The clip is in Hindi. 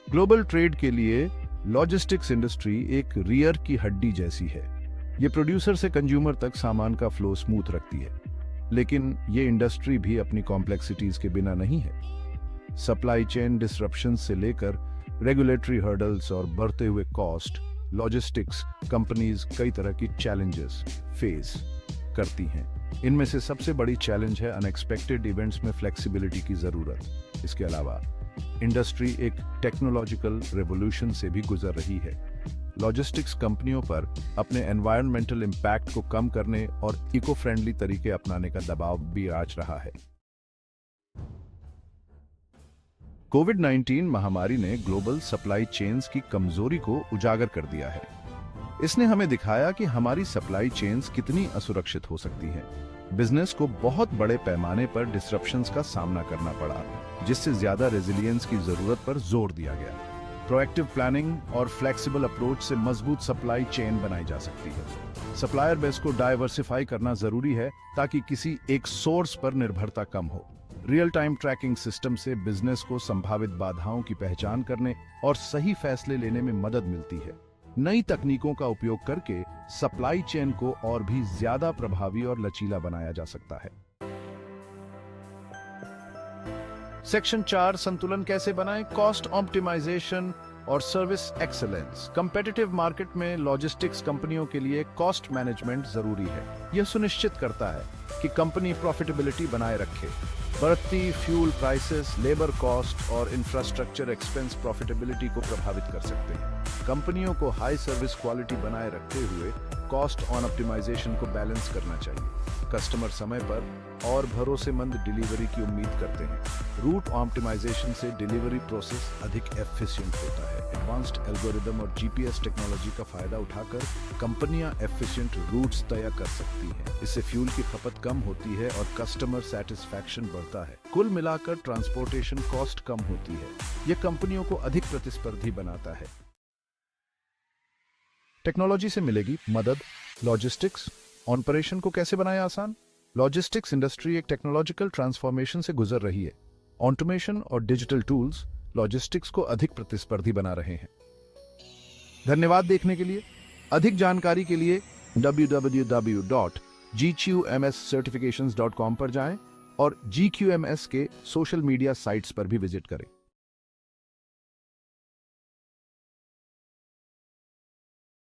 ग्लोबल ट्रेड के लिए लॉजिस्टिक्स इंडस्ट्री एक रियर की हड्डी जैसी है। ये प्रोड्यूसर से कंज्यूमर तक सामान का फ्लो स्मूथ रखती है, लेकिन ये इंडस्ट्री भी अपनी कॉम्प्लेक्सिटीज के बिना नहीं है। सप्लाई चेन डिसरप्शन से लेकर रेगुलेटरी हर्डल्स और बढ़ते हुए कॉस्ट, लॉजिस्टिक्स कंपनीज कई तरह की चैलेंजेस फेस करती हैं। इनमें से सबसे बड़ी चैलेंज है अनएक्सपेक्टेड इवेंट्स में फ्लेक्सिबिलिटी की जरूरत। इसके अलावा इंडस्ट्री एक टेक्नोलॉजिकल रेवोल्यूशन से भी गुजर रही है। लॉजिस्टिक्स कंपनियों पर अपने एनवायरमेंटल इम्पैक्ट को कम करने और इको फ्रेंडली तरीके अपनाने का दबाव भी आंच रहा है। कोविड-19 महामारी ने ग्लोबल सप्लाई चेन्स की कमजोरी को उजागर कर दिया है। इसने हमें दिखाया कि हमारी सप्लाई चेन्स कितनी असुरक्षित हो सकती हैं। बिजनेस को बहुत बड़े पैमाने पर डिसरप्शंस का सामना करना पड़ा, जिससे ज्यादा रेजिलियंस की जरूरत पर जोर दिया गया। प्रोएक्टिव प्लानिंग और फ्लेक्सिबल अप्रोच से मजबूत सप्लाई चेन बनाई जा सकती है। सप्लायर बेस को डाइवर्सिफाई करना जरूरी है ताकि किसी एक सोर्स पर निर्भरता कम हो। रियल टाइम ट्रैकिंग सिस्टम से बिजनेस को संभावित बाधाओं की पहचान करने और सही फैसले लेने में मदद मिलती है। नई तकनीकों का उपयोग करके सप्लाई चेन को और भी ज्यादा प्रभावी और लचीला बनाया जा सकता है। सेक्शन 4 संतुलन कैसे बनाएं? कॉस्ट ऑप्टिमाइजेशन और सर्विस एक्सीलेंस। कंपेटिटिव मार्केट में लॉजिस्टिक्स कंपनियों के लिए कॉस्ट मैनेजमेंट जरूरी है। यह सुनिश्चित करता है कि कंपनी प्रॉफिटेबिलिटी बनाए रखे। बढ़ती फ्यूल प्राइसेस, लेबर कॉस्ट और इंफ्रास्ट्रक्चर एक्सपेंस प्रॉफिटेबिलिटी को प्रभावित कर सकते हैं। कंपनियों को हाई सर्विस क्वालिटी बनाए रखते हुए कॉस्ट ऑन ऑप्टिमाइजेशन को बैलेंस करना चाहिए। कस्टमर समय पर और भरोसेमंद डिलीवरी की उम्मीद करते हैं। रूट ऑप्टिमाइजेशन से डिलीवरी प्रोसेस अधिक एफिशिएंट होता है। एडवांस्ड एल्गोरिदम और जीपीएस टेक्नोलॉजी का फायदा उठाकर कंपनियां एफिशिएंट रूट्स तय कर सकती हैं। इससे फ्यूल की खपत कम होती है और कस्टमर सेटिस्फैक्शन बढ़ता है। कुल मिलाकर ट्रांसपोर्टेशन कॉस्ट कम होती है। यह कंपनियों को अधिक प्रतिस्पर्धी बनाता है। टेक्नोलॉजी से मिलेगी मदद। लॉजिस्टिक्स ऑपरेशन को कैसे बनाए आसान? लॉजिस्टिक्स इंडस्ट्री एक टेक्नोलॉजिकल ट्रांसफॉर्मेशन से गुजर रही है। ऑटोमेशन और डिजिटल टूल्स लॉजिस्टिक्स को अधिक प्रतिस्पर्धी बना रहे हैं। धन्यवाद देखने के लिए। अधिक जानकारी के लिए www.gqmscertifications.com पर जाएं और GQMS के सोशल मीडिया साइट्स पर भी विजिट करें।